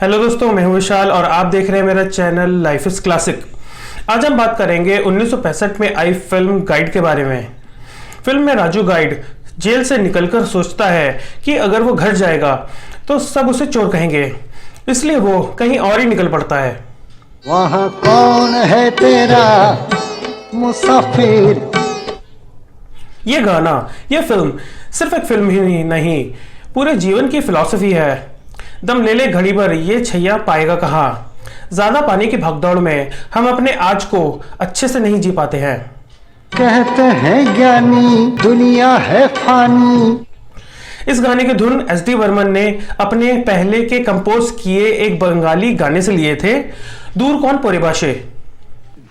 Hello दोस्तों, मैं हूं विशाल और आप देख रहे हैं मेरा चैनल लाइफ इज क्लासिक। आज हम बात करेंगे 1965 में आई फिल्म गाइड के बारे में। फिल्म में राजू गाइड जेल से निकलकर सोचता है कि अगर वो घर जाएगा तो सब उसे चोर कहेंगे, इसलिए वो कहीं और ही निकल पड़ता है। वहाँ कौन है तेरा मुसाफिर। ये गाना, ये फिल्म सिर्फ एक फिल्म ही नहीं, पूरे जीवन की फिलॉसफी है। दम ले ले घड़ी भर, ये छैया पाएगा कहाँ। ज्यादा पानी की भगदौड़ में हम अपने आज को अच्छे से नहीं जी पाते हैं। कहते हैं ज्ञानी दुनिया है फानी। इस गाने की धुन एस.डी. बर्मन ने अपने पहले के कंपोज किए एक बंगाली गाने से लिए थे, दूर कौन पोरेबाशे।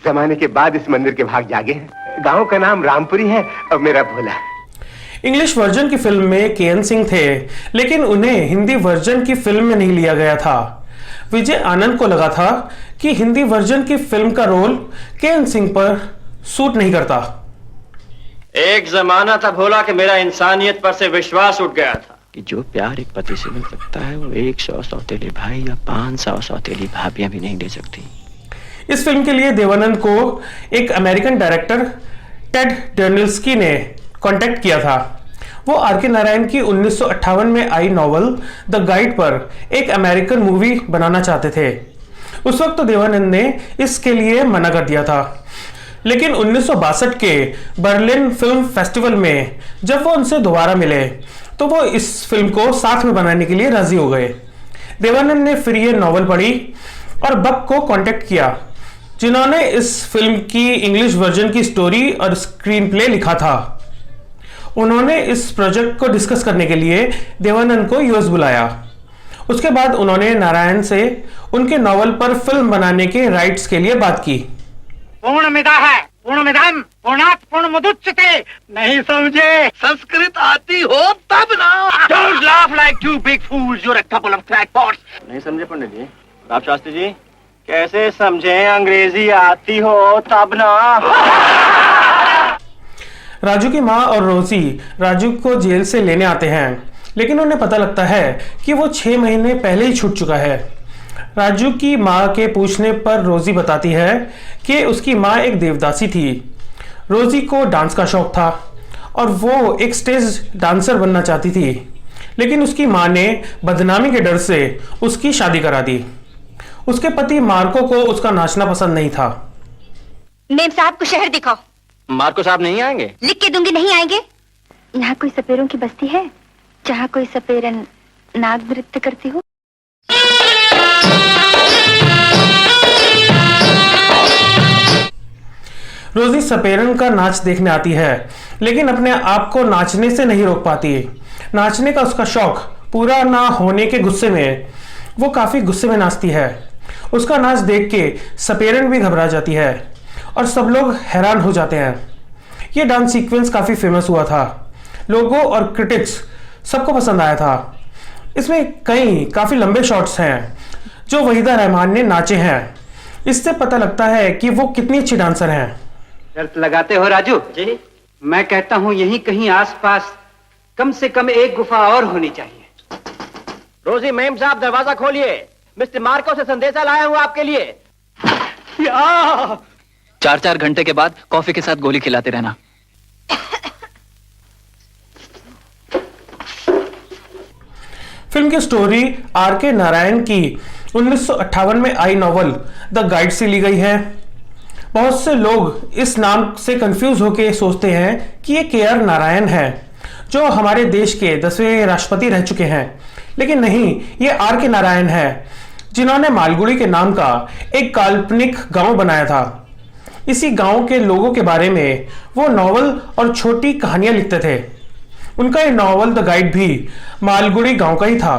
जमाने के बाद इस मंदिर के भाग जागे हैं। गांव का नाम रामपुरी है और मेरा भोला। इंग्लिश वर्जन की फिल्म में के.एन. सिंह थे, लेकिन उन्हें हिंदी वर्जन की फिल्म में नहीं लिया गया था। विजय आनंद को लगा था कि हिंदी वर्जन की फिल्म का रोल के.एन. सिंह पर सूट नहीं करता। एक जमाना था भोला कि मेरा इंसानियत पर से विश्वास उठ गया था कि जो प्यार एक पति से मिल सकता है वो 100 सौतेले भाई या 500 सौतेली भाभियां भी नहीं दे सकती। इस फिल्म के लिए देवानंद को एक अमेरिकन डायरेक्टर टेड डर्निल्स्की ने कांटेक्ट किया था। वो आर.के. नारायण की 1958 में आई नॉवल द गाइड पर एक अमेरिकन मूवी बनाना चाहते थे। उस वक्त तो देवानंद ने इसके लिए मना कर दिया था, लेकिन 1962 के बर्लिन फिल्म फेस्टिवल में जब वो उनसे दोबारा मिले तो वो इस फिल्म को साथ में बनाने के लिए राजी हो गए। देवानंद ने फिर ये नॉवल पढ़ी और बक को कांटेक्ट किया, जिन्होंने इस फिल्म की इंग्लिश वर्जन की स्टोरी और स्क्रीन प्ले लिखा था। उन्होंने इस प्रोजेक्ट को डिस्कस करने के लिए देवानंद को यूएस बुलाया। उसके बाद उन्होंने नारायण से उनके नॉवल पर फिल्म बनाने के राइट्स के लिए बात की। पूर्णमिदा है पूर्णमिदम पूर्णात् पूर्णमुदच्यते। नहीं समझे? संस्कृत आती हो तब ना। Don't laugh like two big fools. You're a couple of crackpots. नहीं समझे पंडित जी? राव शास्त्री जी कैसे समझे? अंग्रेजी आती हो तब ना। राजू की माँ और रोजी राजू को जेल से लेने आते हैं, लेकिन उन्हें पता लगता है कि वो 6 महीने पहले ही छूट चुका है। राजू की माँ के पूछने पर रोजी बताती है कि उसकी माँ एक देवदासी थी। रोजी को डांस का शौक था और वो एक स्टेज डांसर बनना चाहती थी, लेकिन उसकी माँ ने बदनामी के डर से उसकी शादी करा दी। उसके पति मार्को को उसका नाचना पसंद नहीं था। मेम साहब को शहर दिखाओ। मार्को साहब नहीं आएंगे? लिख के दूंगी, नहीं आएंगे। यहाँ कोई सपेरों की बस्ती है जहाँ कोई सपेरन नाग नृत्य करती हो। रोजी सपेरन का नाच देखने आती है, लेकिन अपने आप को नाचने से नहीं रोक पाती। नाचने का उसका शौक पूरा ना होने के गुस्से में वो काफी गुस्से में नाचती है। उसका नाच देख के सपेरन भी घबरा जाती है और सब लोग हैरान हो जाते हैं। ये डांस सीक्वेंस काफी फेमस हुआ था, लोगों और क्रिटिक्स सबको पसंद आया था। इसमें कई काफी लंबे शॉट्स हैं जो वहीदा रहमान ने नाचे हैं। इससे पता लगता है कि वो कितनी अच्छी डांसर हैं। शर्त लगाते हो राजू? जी। मैं कहता हूँ यहीं कहीं आसपास कम से कम एक गुफा और होनी चाहिए। रोजी मेम साहब दरवाजा खोलिए, मिस्टर मार्को से संदेशा लाया हूँ आपके लिए। 4-4 घंटे के बाद कॉफी के साथ गोली खिलाते रहना। फिल्म की स्टोरी आर.के. नारायण की 1958 में आई नॉवल द गाइड से ली गई है। बहुत से लोग इस नाम से कंफ्यूज होकर सोचते हैं कि ये के.आर. नारायण है, जो हमारे देश के 10वें राष्ट्रपति रह चुके हैं, लेकिन नहीं, ये आर.के. नारायण है, जिन्होंने मालगुड़ी के नाम का एक काल्पनिक गांव बनाया था। इसी गांव के लोगों के बारे में वो नॉवल और छोटी कहानियां लिखते थे। उनका ये नॉवल द गाइड भी मालगुड़ी गांव का ही था।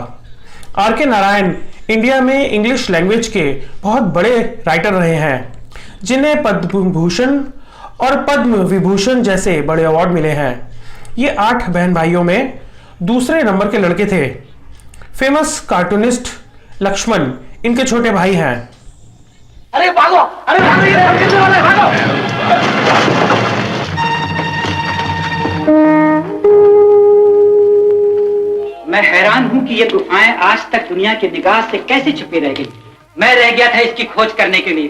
आर.के. नारायण इंडिया में इंग्लिश लैंग्वेज के बहुत बड़े राइटर रहे हैं, जिन्हें पद्म भूषण और पद्म विभूषण जैसे बड़े अवार्ड मिले हैं। ये 8 बहन भाइयों में दूसरे नंबर के लड़के थे। फेमस कार्टूनिस्ट लक्ष्मण इनके छोटे भाई हैं। अरे भागो, अरे भागो, ये कितने वाले भागो। मैं हैरान हूं की ये गुफाएं आज तक दुनिया की निगाह से कैसे छुपी रह गई। मैं रह गया था इसकी खोज करने के लिए।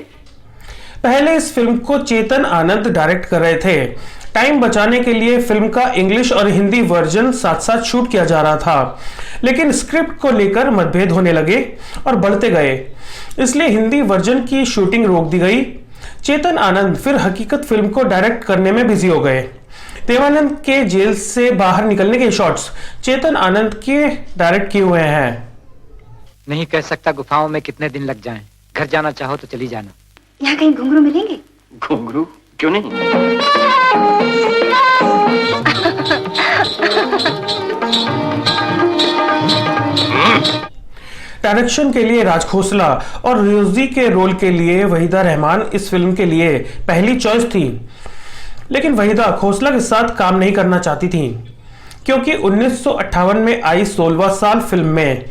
पहले इस फिल्म को चेतन आनंद डायरेक्ट कर रहे थे। टाइम बचाने के लिए फिल्म का इंग्लिश और हिंदी वर्जन साथ साथ शूट किया जा रहा था, लेकिन स्क्रिप्ट को लेकर मतभेद होने लगे और बढ़ते गए, इसलिए हिंदी वर्जन की शूटिंग रोक दी गई। चेतन आनंद फिर हकीकत फिल्म को डायरेक्ट करने में बिजी हो गए। देवानंद के जेल से बाहर निकलने के शॉट्स चेतन आनंद के डायरेक्ट किए हुए हैं। नहीं कह सकता गुफाओं में कितने दिन लग जाएं। घर जाना चाहो तो चली जाना। यहाँ कहीं घुंघरू मिलेंगे? घुंघरू क्यों नहीं? डायरेक्शन के लिए राज खोसला और रोजी के रोल के लिए वहीदा रहमान इस फिल्म के लिए पहली चॉइस थी, लेकिन वहीदा खोसला के साथ काम नहीं करना चाहती थी क्योंकि 1958 में आई 16वां साल फिल्म में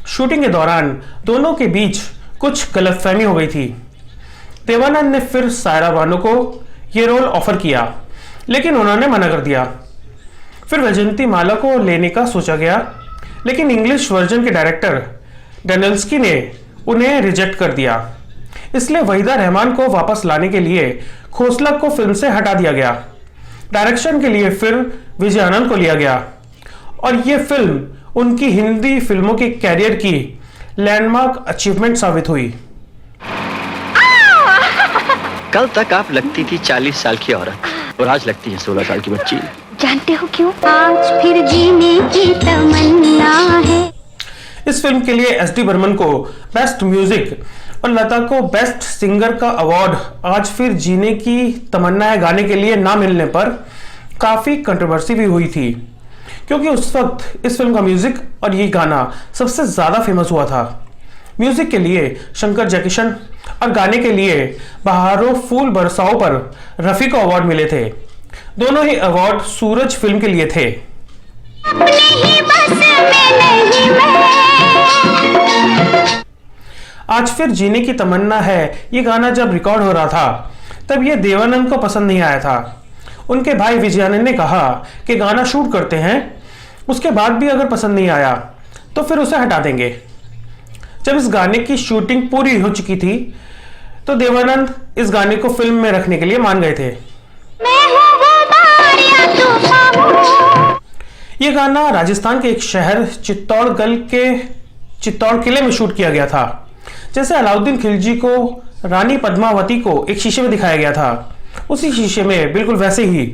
शूटिंग के दौरान दोनों के बीच कुछ गलतफहमी हो गई थी। देवानंद ने फिर सायरा बानो को यह रोल ऑफर किया, लेकिन उन्होंने मना कर दिया। फिर वैजयंती माला को लेने का सोचा गया, लेकिन इंग्लिश वर्जन के डायरेक्टर डेनिल्स्की ने उन्हें रिजेक्ट कर दिया। इसलिए वहीदा रहमान को वापस लाने के लिए खोसला को फिल्म से हटा दिया गया। डायरेक्शन के लिए फिर विजय आनंद को लिया गया और यह फिल्म उनकी हिंदी फिल्मों के कैरियर की लैंडमार्क अचीवमेंट साबित हुई। कल तक आप लगती थी 40 साल की औरत और आज लगती है 16 साल की बच्ची। जानते हो क्यों? आज फिर जीने की तमन्ना है। इस फिल्म के लिए एस डी बर्मन को बेस्ट म्यूजिक और लता को बेस्ट सिंगर का अवार्ड आज फिर जीने की तमन्ना है गाने के लिए ना मिलने पर काफी कंट्रोवर्सी भी हुई थी, क्योंकि उस वक्त इस फिल्म का म्यूजिक और ये गाना सबसे ज्यादा फेमस हुआ था। म्यूजिक के लिए शंकर जयकिशन और गाने के लिए बहारों फूल बरसाओ पर रफी को अवार्ड मिले थे। दोनों ही अवार्ड सूरज फिल्म के लिए थे। आज फिर जीने की तमन्ना है ये गाना जब रिकॉर्ड हो रहा था तब ये देवानंद को पसंद नहीं आया था। उनके भाई विजयानंद ने कहा कि गाना शूट करते हैं, उसके बाद भी अगर पसंद नहीं आया तो फिर उसे हटा देंगे। जब इस गाने की शूटिंग पूरी हो चुकी थी तो देवानंद इस गाने को फिल्म में रखने के लिए मान गए थे। यह गाना राजस्थान के एक शहर चित्तौड़ किले में शूट किया गया था। जैसे अलाउद्दीन खिलजी को रानी पद्मावती को एक शीशे में दिखाया गया था, उसी शीशे में बिल्कुल वैसे ही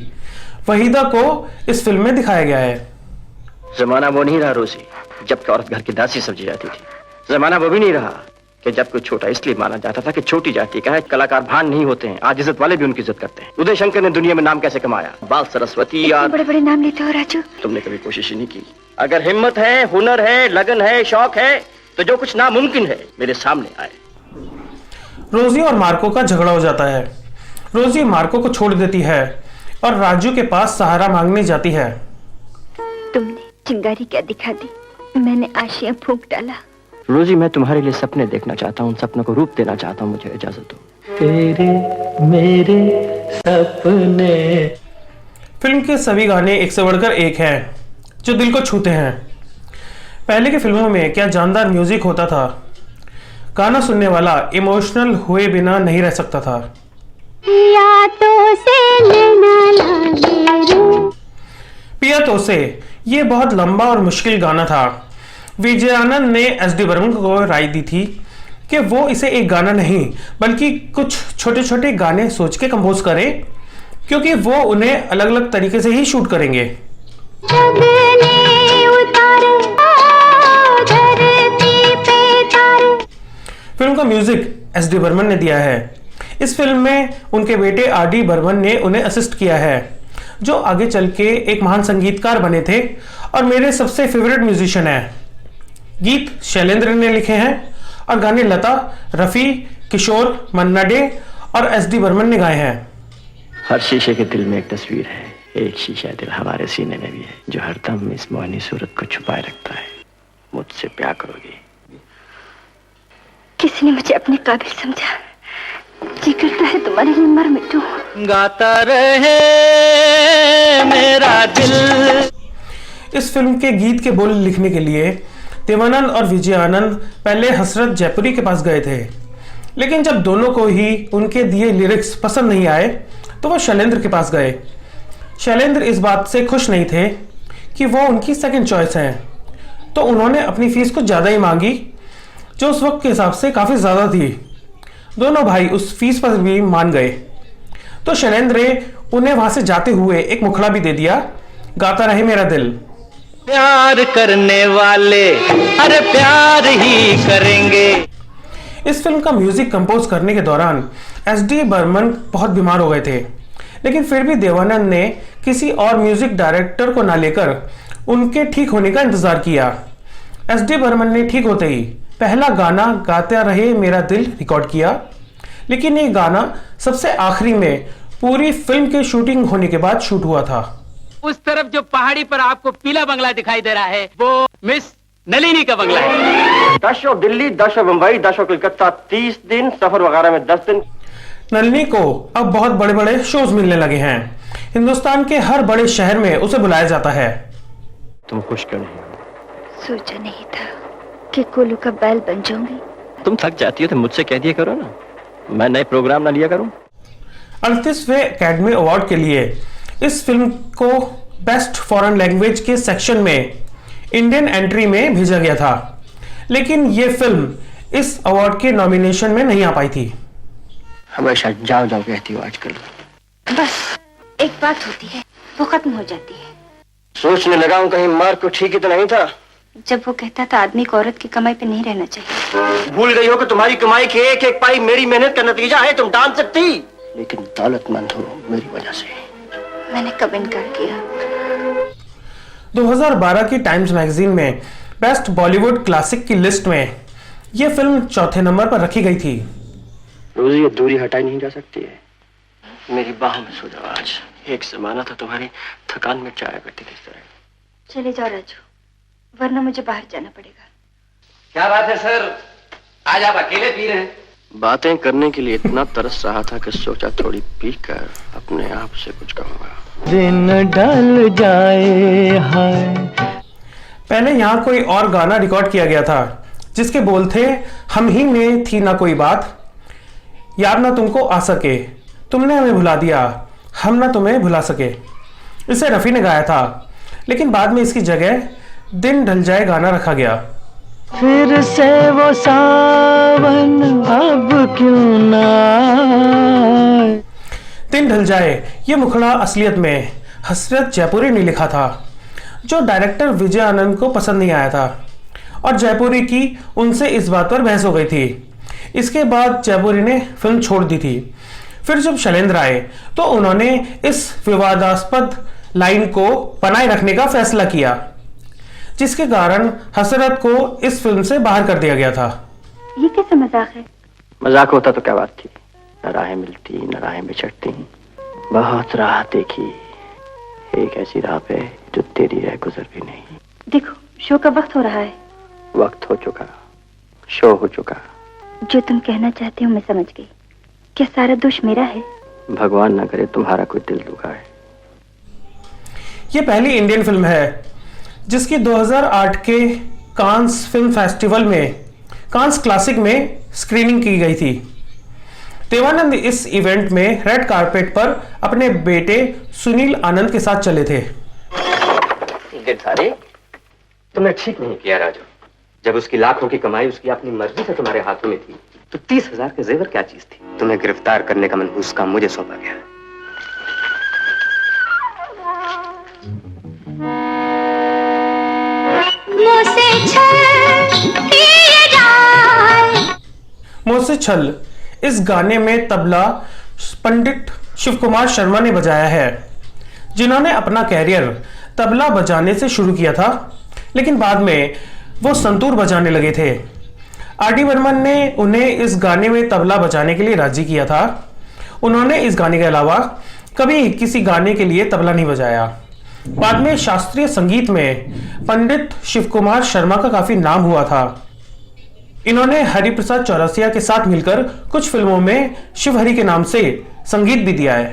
वहीदा को इस फिल्म में दिखाया गया है। जमाना वो नहीं रहा रोजी जबकि औरत घर की दासी समझी जाती थी। जमाना वो भी नहीं रहा कि जब कोई छोटा इसलिए माना जाता था कि छोटी जाति का है। कलाकार भान नहीं होते हैं, आज इज्जत वाले भी उनकी इज्जत करते हैं। उदय शंकर ने दुनिया में नाम कैसे कमाया? बाल सरस्वती यार बड़े बड़े नाम लेते हो राजू। तुमने कभी कोशिश ही नहीं की। अगर हिम्मत है, हुनर है, लगन है, शौक है तो जो कुछ नामुमकिन है मेरे सामने आए। रोजी और मार्को का झगड़ा हो जाता है। रोजी मार्को को छोड़ देती है और राजू के पास सहारा मांगने जाती है। तुमने चिंगारी क्या दिखा दी? मैंने आशियां फूंक डाला। रोजी मैं तुम्हारे लिए सपने देखना चाहता हूँ, उन सपनों को रूप देना चाहता हूँ, मुझे इजाजत दो। तेरे मेरे सपने। फिल्म के सभी गाने एक से बढ़कर एक हैं जो दिल को छूते हैं। पहले की फिल्मों में क्या जानदार म्यूजिक होता था। गाना सुनने वाला इमोशनल हुए बिना नहीं रह सकता था। पिया तो से ये बहुत लंबा और मुश्किल गाना था। विजयानंद ने एस डी बर्मन को राय दी थी कि वो इसे एक गाना नहीं बल्कि कुछ छोटे छोटे गाने सोच के कंपोज करें, क्योंकि वो उन्हें अलग अलग तरीके से ही शूट करेंगे। फिल्म का म्यूजिक एस डी बर्मन ने दिया है। इस फिल्म में उनके बेटे आर डी बर्मन ने उन्हें असिस्ट किया है, जो आगे चल के एक महान संगीतकार बने थे और मेरे सबसे फेवरेट म्यूजिशियन हैं। गीत शैलेंद्र ने लिखे हैं और गाने लता, रफी, किशोर, मन्ना डे और एस डी बर्मन ने गाए हैं। हर शीशे के दिल में एक तस्वीर है, एक शीशा दिल हमारे सीने में भी है, जो हरदम इस मोहनी सूरत को छुपाए रखता है। मुझसे प्यार करोगी? किसी ने मुझे अपने काबिल समझा। जी करता है तुम्हारे लिए मर मिटूं। गाता रहे मेरा दिल। इस फिल्म के गीत के बोल लिखने के लिए देवानंद और विजय आनंद पहले हसरत जयपुरी के पास गए थे, लेकिन जब दोनों को ही उनके दिए लिरिक्स पसंद नहीं आए तो वो शैलेंद्र के पास गए। शैलेंद्र इस बात से खुश नहीं थे कि वो उनकी सेकंड चॉइस हैं, तो उन्होंने अपनी फीस कुछ ज़्यादा ही मांगी, जो उस वक्त के हिसाब से काफ़ी ज़्यादा थी। दोनों भाई उस फीस पर भी मान गए, तो शैलेंद्र ने उन्हें वहां से जाते हुए एक मुखड़ा भी दे दिया, गाता रहे मेरा दिल। प्यार करने वाले अरे प्यार ही करेंगे। इस फिल्म का म्यूजिक कंपोज करने के दौरान एस.डी. बर्मन बहुत बीमार हो गए थे, लेकिन फिर भी देवानंद ने किसी और म्यूजिक डायरेक्टर को ना लेकर उनके ठीक होने का इंतजार किया। एस.डी. बर्मन ने ठीक होते ही पहला गाना गाता रहे मेरा दिल रिकॉर्ड किया, लेकिन ये गाना सबसे आखिरी में पूरी फिल्म के शूटिंग होने के बाद शूट हुआ था। उस तरफ जो पहाड़ी पर आपको पीला बंगला दिखाई दे रहा है वो मिस नलिनी का बंगला है। 10 show Delhi, 10 show Mumbai, 10 show Calcutta, 30 दिन सफर वगैरह में 10 दिन। नलिनी को अब बहुत बड़े बड़े शोज मिलने लगे हैं। हिंदुस्तान के हर बड़े शहर में उसे बुलाया जाता है। तुम खुश क्यों नहीं? सोचा नहीं था कि कोलू का बैल बन जाऊंगी। तुम थक जाती हो तो मुझसे कह दिया करो ना, मैं नए प्रोग्राम ना लिया करूं। 38वें एकेडमी अवार्ड के लिए इस फिल्म को बेस्ट फॉरेन लैंग्वेज के सेक्शन में इंडियन एंट्री में भेजा गया था, लेकिन ये फिल्म इस अवार्ड के नॉमिनेशन में नहीं आ पाई थी। हमेशा जाओ जाओ कहती हो आजकल। बस एक बात होती है, वो खत्म हो जाती है। सोचने लगा हूं कहीं मार्क को ठीक ही तो नहीं था। जब वो कहता था आदमी को औरत की कमाई पे नहीं रहना चाहिए। भूल गई हो कि तुम्हारी कमाई की एक एक पाई मेरी मेहनत का नतीजा है। तुम डाल सकती, लेकिन दौलतमंद हो मेरी वजह से। मैंने कब इनकार किया? 2012 की टाइम्स मैगजीन में बेस्ट बॉलीवुड क्लासिक की लिस्ट में यह फिल्म चौथे नंबर पर रखी गई थी। रोजी ये दूरी हटाई नहीं जा सकती है। मेरी बाहों में सो जाओ आज। एक जमाना था तुम्हारी थकान में चाया करती थी इस तरह। चले जाओ राजू, वरना मुझे बाहर जाना पड़ेगा। क्या बात है सर, आज आप अकेले पी रहे हैं? बातें करने के लिए इतना तरस रहा था कि सोचा थोड़ी पीकर अपने आप से कुछ कहूंगा। दिन ढल जाए हाय। पहले यहाँ कोई और गाना रिकॉर्ड किया गया था जिसके बोल थे, हम ही में थी ना कोई बात, याद ना तुमको आ सके, तुमने हमें भुला दिया, हम ना तुम्हें भुला सके। इसे रफी ने गाया था, लेकिन बाद में इसकी जगह दिन ढल जाए गाना रखा गया। फिर से वो सावन अब क्यों ना आए। दिन ढल जाए ये मुखड़ा असलियत में हसरत जयपुरी ने लिखा था, जो डायरेक्टर विजय आनंद को पसंद नहीं आया था, और जयपुरी की उनसे इस बात पर बहस हो गई थी। इसके बाद जयपुरी ने फिल्म छोड़ दी थी। फिर जब शैलेंद्र आए तो उन्होंने इस विवादास्पद लाइन को बनाए रखने का फैसला किया, जिसके कारण हसरत को इस फिल्म से बाहर कर दिया गया था। ये कैसा मजाक है? मजाक होता तो क्या बात थी। न राहें मिलती न राहें बिछड़ती, बहुत राह देखी, एक ऐसी राह पे जो तेरी रह गुजर भी नहीं। देखो शो का वक्त हो रहा है। वक्त हो चुका, शो हो चुका। जो तुम कहना चाहते हो मैं समझ गई। क्या सारा दोष मेरा है? भगवान ना करे तुम्हारा कोई दिल दुखा है। ये पहली इंडियन फिल्म है जिसकी 2008 के कांस फिल्म फेस्टिवल में कांस क्लासिक में स्क्रीनिंग की गई थी। देवानंद इस इवेंट में रेड कारपेट पर अपने बेटे सुनील आनंद के साथ चले थे। तुमने ठीक नहीं किया राजू। जब उसकी लाखों की कमाई उसकी अपनी मर्जी से तुम्हारे हाथों में थी, तो 30,000 के जेवर क्या चीज थी? तुम्हें गिरफ्तार करने का मनहूस काम मुझे सौंपा गया। मुझसे छल इस गाने में तबला पंडित शिव कुमार शर्मा ने बजाया है, जिन्होंने अपना कैरियर तबला बजाने से शुरू किया था, लेकिन बाद में वो संतूर बजाने लगे थे। आर.डी. बर्मन ने उन्हें इस गाने में तबला बजाने के लिए राजी किया था। उन्होंने इस गाने के अलावा कभी किसी गाने के लिए तबला नहीं बजाया। बाद में शास्त्रीय संगीत में पंडित शिव कुमार शर्मा का काफी नाम हुआ था। इन्होंने हरिप्रसाद चौरसिया के साथ मिलकर कुछ फिल्मों में शिवहरि के नाम से संगीत भी दिया है।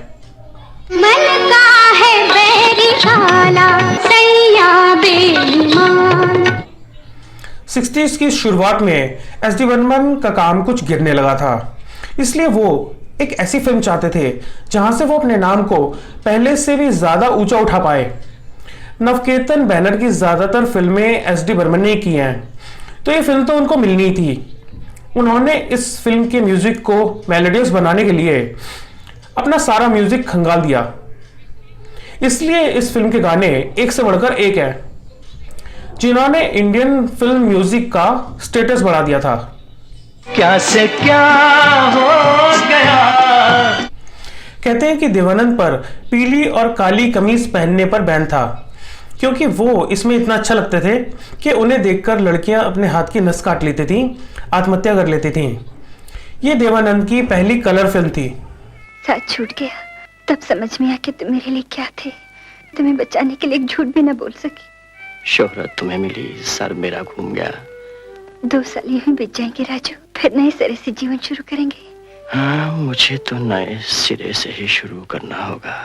मन का है बैरी शाला, सैया बेईमान। 60s की शुरुआत में एस.डी. बर्मन का काम कुछ गिरने लगा था, इसलिए वो एक ऐसी फिल्म चाहते थे जहां से वो अपने नाम को पहले से भी ज्यादा ऊंचा उठा पाए। नवकेतन बैनर की ज्यादातर फिल्में एस.डी. बर्मन ने की हैं, तो ये फिल्म तो उनको मिलनी थी। उन्होंने इस फिल्म के म्यूजिक को मेलोडियस बनाने के लिए अपना सारा म्यूजिक खंगाल दिया, इसलिए इस फिल्म के गाने एक से बढ़कर एक हैं, जिन्होंने इंडियन फिल्म म्यूजिक का स्टेटस बढ़ा दिया था। क्या से क्या हो गया। कहते हैं कि देवानंद पर पीली और काली कमीज पहनने पर बैन था, क्योंकि वो इसमें इतना अच्छा लगते थे कि उन्हें देखकर लड़कियां अपने हाथ की नस काट लेती थीं, आत्महत्या कर लेती थीं। ये देवानंद की पहली कलर फिल्म थी। साथ छूट गया, तब समझ में आया कि तुम मेरे लिए क्या थे। तुम्हें बचाने के लिए एक झूठ भी न बोल सकी। शोहरत तुम्हें मिली, सर मेरा घूम गया। 2 साल यूं ही बीत जाएंगे राजू, फिर नए सिरे से जीवन शुरू करेंगे। हाँ, मुझे तो नए सिरे से ही शुरू करना होगा।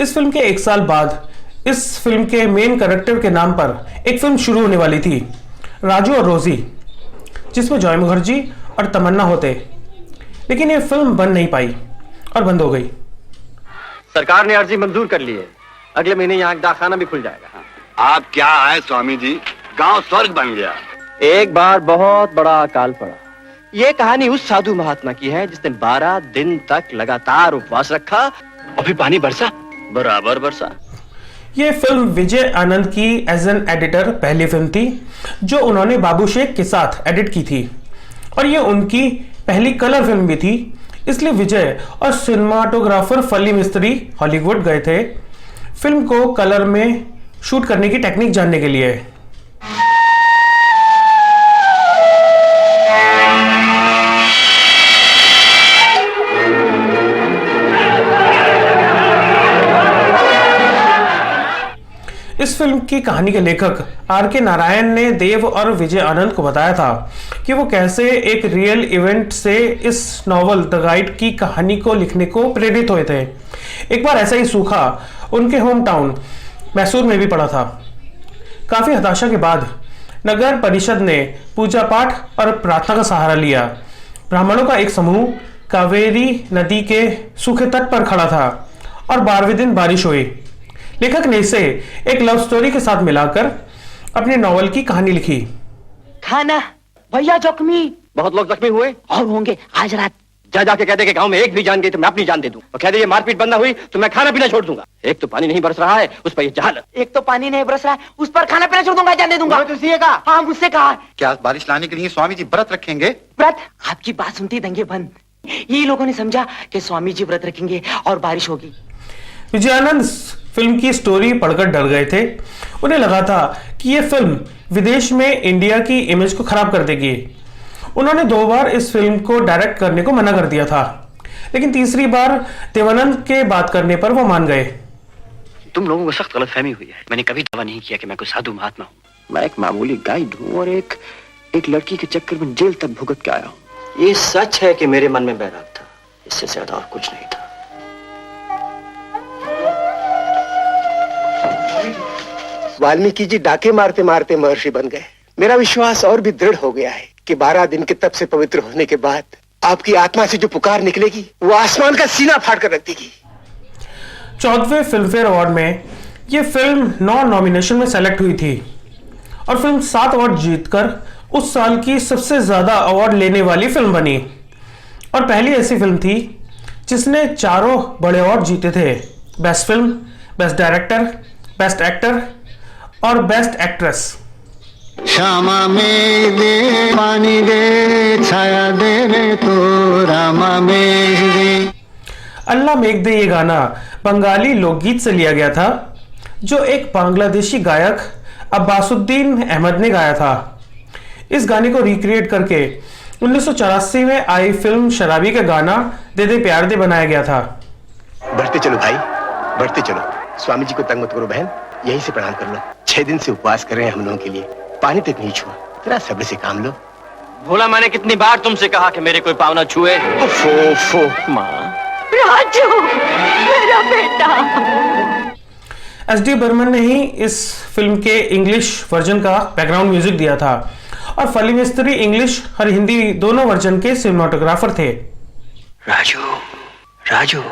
इस फिल्म के 1 साल बाद इस फिल्म के मेन कैरेक्टर के नाम पर एक फिल्म शुरू होने वाली थी, राजू और रोजी, जिसमें जॉय मुखर्जी और तमन्ना होते, लेकिन ये फिल्म बन नहीं पाई और बंद हो गई। सरकार ने अर्जी मंजूर कर ली है, अगले महीने यहाँ डाकखाना भी खुल जाएगा। आप क्या आए स्वामी जी, गांव स्वर्ग बन गया। एक बार बहुत बड़ा अकाल पड़ा। ये कहानी उस साधु महात्मा की है जिसने 12 दिन तक लगातार उपवास रखा और फिर पानी बरसा, बराबर बरसा। ये फिल्म विजय आनंद की एज एन एडिटर पहली फिल्म थी जो उन्होंने बाबू शेख के साथ एडिट की थी, और ये उनकी पहली कलर फिल्म भी थी। इसलिए विजय और सिनेमाटोग्राफर फली मिस्त्री हॉलीवुड गए थे फिल्म को कलर में शूट करने की टेक्निक जानने के लिए। इस फिल्म की कहानी के लेखक आर.के. नारायण ने देव और विजय आनंद को बताया था कि वो कैसे एक रियल इवेंट से इस नॉवल द गाइड की कहानी को लिखने को प्रेरित हुए थे। एक बार ऐसा ही सूखा उनके होम टाउन मैसूर में भी पड़ा था। काफी हताशा के बाद नगर परिषद ने पूजा पाठ और प्रार्थना का सहारा लिया। ब्राह्मणों का एक समूह कावेरी नदी के सूखे तट पर खड़ा था और 12वें दिन बारिश हुई। लेखक ने इसे एक लव स्टोरी के साथ मिलाकर अपने नॉवल की कहानी लिखी। खाना भैया जख्मी, बहुत लोग जख्मी हुए और होंगे आज रात। जा जाके कह दे कि गांव में एक भी जान गई तो मैं अपनी जान दे दूं, और कह दे ये मारपीट बंद ना हुई तो मैं खाना पीना छोड़ दूंगा। एक तो पानी नहीं बरस रहा है, उस पर ये जहालत। एक तो पानी नहीं बरस रहा है, उस पर खाना पीना छोड़ दूंगा, जान दे दूंगा। कहा हाँ, मुझसे कहा। क्या बारिश लाने के लिए स्वामी जी व्रत रखेंगे? व्रत? आपकी बात सुनती दंगे बंद। ये लोगों ने समझा कि स्वामी जी व्रत रखेंगे और बारिश होगी। विजयानंद फिल्म की स्टोरी पढ़कर डर गए थे। उन्हें लगा था कि यह फिल्म विदेश में इंडिया की इमेज को खराब कर देगी। उन्होंने 2 बार इस फिल्म को डायरेक्ट करने को मना कर दिया था, लेकिन तीसरी बार देवानंद के बात करने पर वो मान गए। तुम लोगों को सख्त गलतफहमी हुई है। मैंने कभी दावा नहीं किया कि मैं कोई साधु महात्मा हूँ। मैं एक मामूली गाइड हूँ और एक लड़की के चक्कर में जेल तक भुगत के आया हूँ। ये सच है कि मेरे मन में बैराग था, इससे ज्यादा और कुछ नहीं था। वाल्मीकि जी डाके मारते मारते महर्षि बन गए। मेरा विश्वास और भी दृढ़ हो गया है कि 12 दिन के तप से पवित्र होने के बाद आपकी आत्मा से जो पुकार निकलेगी वो आसमान का सीना फाड़ कर रख देगी। 14वें फिल्म फेयर अवार्ड में यह फिल्म 9 नॉमिनेशन में सेलेक्ट हुई थी और फिल्म 7 अवार्ड जीतकर उस साल की सबसे ज्यादा अवार्ड लेने वाली फिल्म बनी, और पहली ऐसी फिल्म थी जिसने 4 बड़े अवार्ड जीते थे: best film, best director, best actor और बेस्ट एक्ट्रेस। श्यामा में दे पानी दे, छाया दे रे तो रामा मेघ दे। अल्लाह मेघ दे ये गाना बंगाली लोकगीत से लिया गया था जो एक बांग्लादेशी गायक अब्बासुद्दीन अहमद ने गाया था। इस गाने को रिक्रिएट करके 1984 में आई फिल्म शराबी का गाना दे दे प्यार दे बनाया गया था। बढ़ते चलो भाई, बढ़ते चलो। स्वामी जी को तंग मत करो बहन, यहीं से प्रणाम कर लो। 6 दिन से उपवास कर रहे हैं हम लोगों के लिए, पानी तक नहीं छुआ। थोड़ा सब्र से काम लो। भोला, मैंने कितनी बार तुमसे कहा कि मेरे कोई पावना छुए। माँ राजू, मेरा बेटा। एस.डी. बर्मन ने ही इस फिल्म के इंग्लिश वर्जन का बैकग्राउंड म्यूजिक दिया था। और फली मिस्त्री इंग्लिश और हिंदी दोनों वर्जन के सिनेमाटोग्राफर थे। राजू, राजू,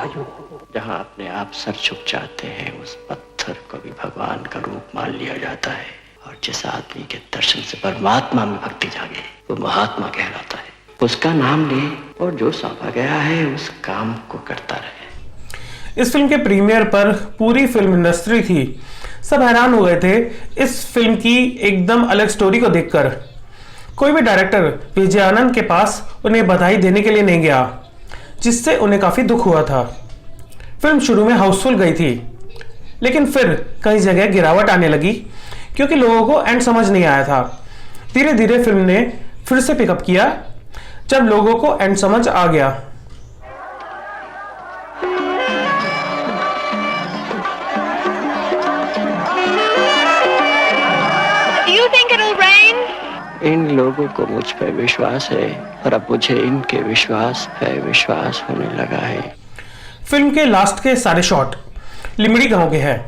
जहाँ अपने आप सर झुक जाते हैं उस पत्थर को भी भगवान का रूप मान लिया जाता है, और जिस आदमी के दर्शन से परमात्मा में भक्ति जागे वो महात्मा कहलाता है। उसका नाम ले और जो सौंपा गया है उस काम को करता रहे। इस फिल्म के प्रीमियर पर पूरी फिल्म इंडस्ट्री थी, सब हैरान हो गए थे इस फिल्म की एकदम अलग स्टोरी को देखकर। कोई भी डायरेक्टर विजय आनंद के पास उन्हें बधाई देने के लिए नहीं गया, जिससे उन्हें काफी दुख हुआ था। फिल्म शुरू में हाउसफुल गई थी, लेकिन फिर कई जगह गिरावट आने लगी क्योंकि लोगों को एंड समझ नहीं आया था। धीरे धीरे फिल्म ने फिर से पिकअप किया जब लोगों को एंड समझ आ गया। इन लोगों को मुझ पर विश्वास है और अब मुझे इनके विश्वास पे विश्वास होने लगा है। फिल्म के लास्ट के सारे शॉट लिमड़ी गांव के हैं,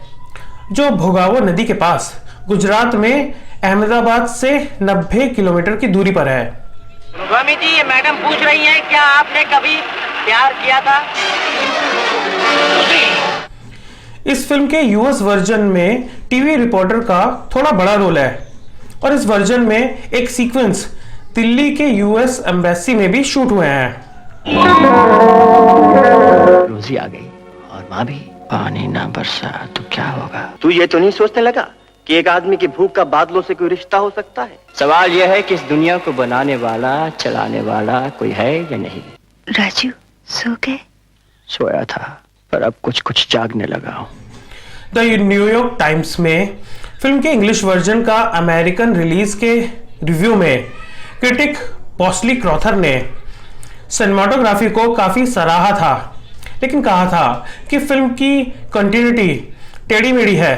जो भोगावो नदी के पास गुजरात में अहमदाबाद से 90 किलोमीटर की दूरी पर है। स्वामी जी, ये मैडम पूछ रही हैं क्या आपने कभी प्यार किया था? इस फिल्म के यूएस वर्जन में टीवी रिपोर्टर का थोड़ा बड़ा रोल है, और इस वर्जन में एक सीक्वेंस दिल्ली के यूएस एम्बेसी में भी शूट हुए हैं। रोजी आ गई और माँ भी। पानी ना बरसा तो क्या होगा? तू ये तो नहीं सोचने लगा कि एक आदमी की भूख का बादलों से कोई रिश्ता हो सकता है? सवाल यह है कि इस दुनिया को बनाने वाला, चलाने वाला कोई है या नहीं? राजू सो गए? सोया था, पर अब कुछ कुछ जागने लगा हूँ। द न्यूयॉर्क टाइम्स में फिल्म के इंग्लिश वर्जन का अमेरिकन रिलीज के रिव्यू में क्रिटिक बॉस्ली क्रॉथर ने सिनेमाटोग्राफी को काफी सराहा था, लेकिन कहा था कि फिल्म की कंटिन्यूटी टेढ़ी मेढ़ी है,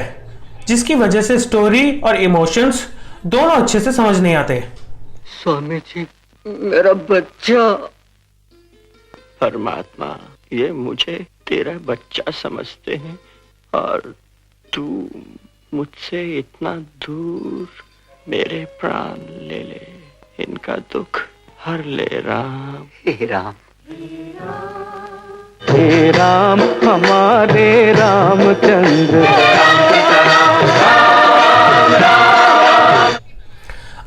जिसकी वजह से स्टोरी और इमोशंस दोनों अच्छे से समझ नहीं आते। स्वामी जी, मेरा बच्चा। परमात्मा, ये मुझे तेरा बच्चा समझते हैं और तू मुझसे इतना दूर, मेरे प्राण ले ले, इनका दुख हर ले राम। हे राम, हे राम हमारे रामचंद्र।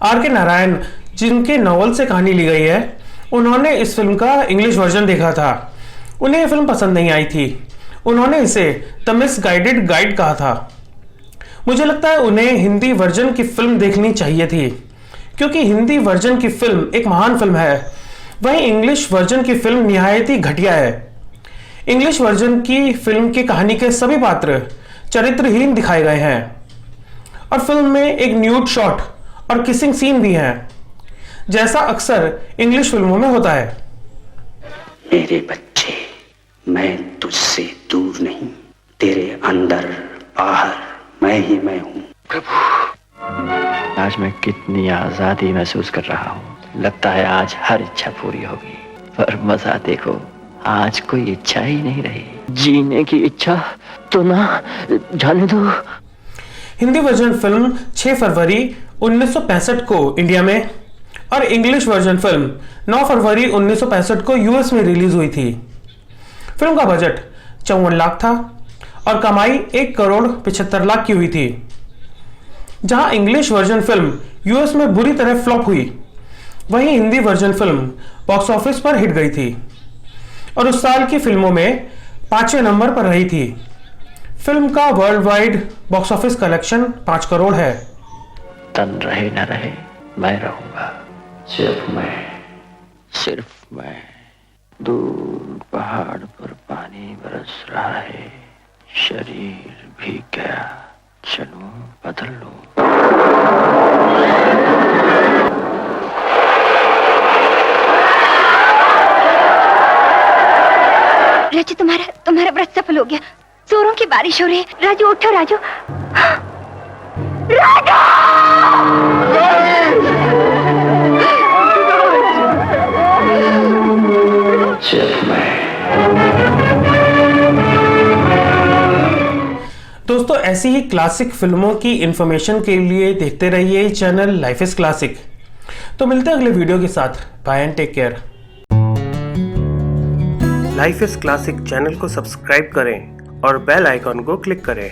आर के नारायण, जिनके नॉवल से कहानी ली गई है, उन्होंने इस फिल्म का इंग्लिश वर्जन देखा था। उन्हें यह फिल्म पसंद नहीं आई थी। उन्होंने इसे द मिसगाइडेड गाइड कहा था। मुझे लगता है उन्हें हिंदी वर्जन की फिल्म देखनी चाहिए थी, क्योंकि हिंदी वर्जन की फिल्म एक महान फिल्म है, वहीं इंग्लिश वर्जन की फिल्म निहायत ही घटिया है। इंग्लिश वर्जन की फिल्म की कहानी के सभी पात्र चरित्रहीन दिखाए गए हैं, और फिल्म में एक न्यूड शॉट और किसिंग सीन भी है, जैसा अक्सर इंग्लिश फिल्मों में होता है। मेरे बच्चे, मैं तुझसे दूर नहीं, तेरे अंदर बाहर मैं ही मैं हूँ। आज मैं कितनी आजादी महसूस कर रहा हूँ। लगता है आज हर इच्छा पूरी होगी, पर मजा देखो, आज कोई इच्छा ही नहीं रही। जीने की इच्छा तो ना जाने दो। हिंदी वर्जन फिल्म 6 फरवरी 1965 को इंडिया में और इंग्लिश वर्जन फिल्म 9 फरवरी 1965 को यूएस में रिलीज हुई थी। फिल्म का बजट 54 लाख था और कमाई 1 करोड़ 75 लाख की हुई थी। जहां इंग्लिश वर्जन फिल्म यूएस में बुरी तरह फ्लॉप हुई, वहीं Hindi version film box office पर हिट गई थी और उस साल की फिल्मों में 5वें नंबर पर रही थी। फिल्म का world wide box office collection 5 crore है। तन रहे न रहे, मैं रहूंगा, सिर्फ मैं। दूर पहाड़ पर पानी बरस रहा है, शरीर भीग गया, चलूं बदल लूं। राजू, तुम्हारा व्रत सफल हो गया। चोरों की बारिश हो रही है। राजू उठो, राजू। राजू! दोस्तों, ऐसी ही क्लासिक फिल्मों की इंफॉर्मेशन के लिए देखते रहिए चैनल लाइफ इज क्लासिक। तो मिलते हैं अगले वीडियो के साथ। Bye and take care. Life is classic channel को सब्सक्राइब करें और बेल आइकॉन को क्लिक करें।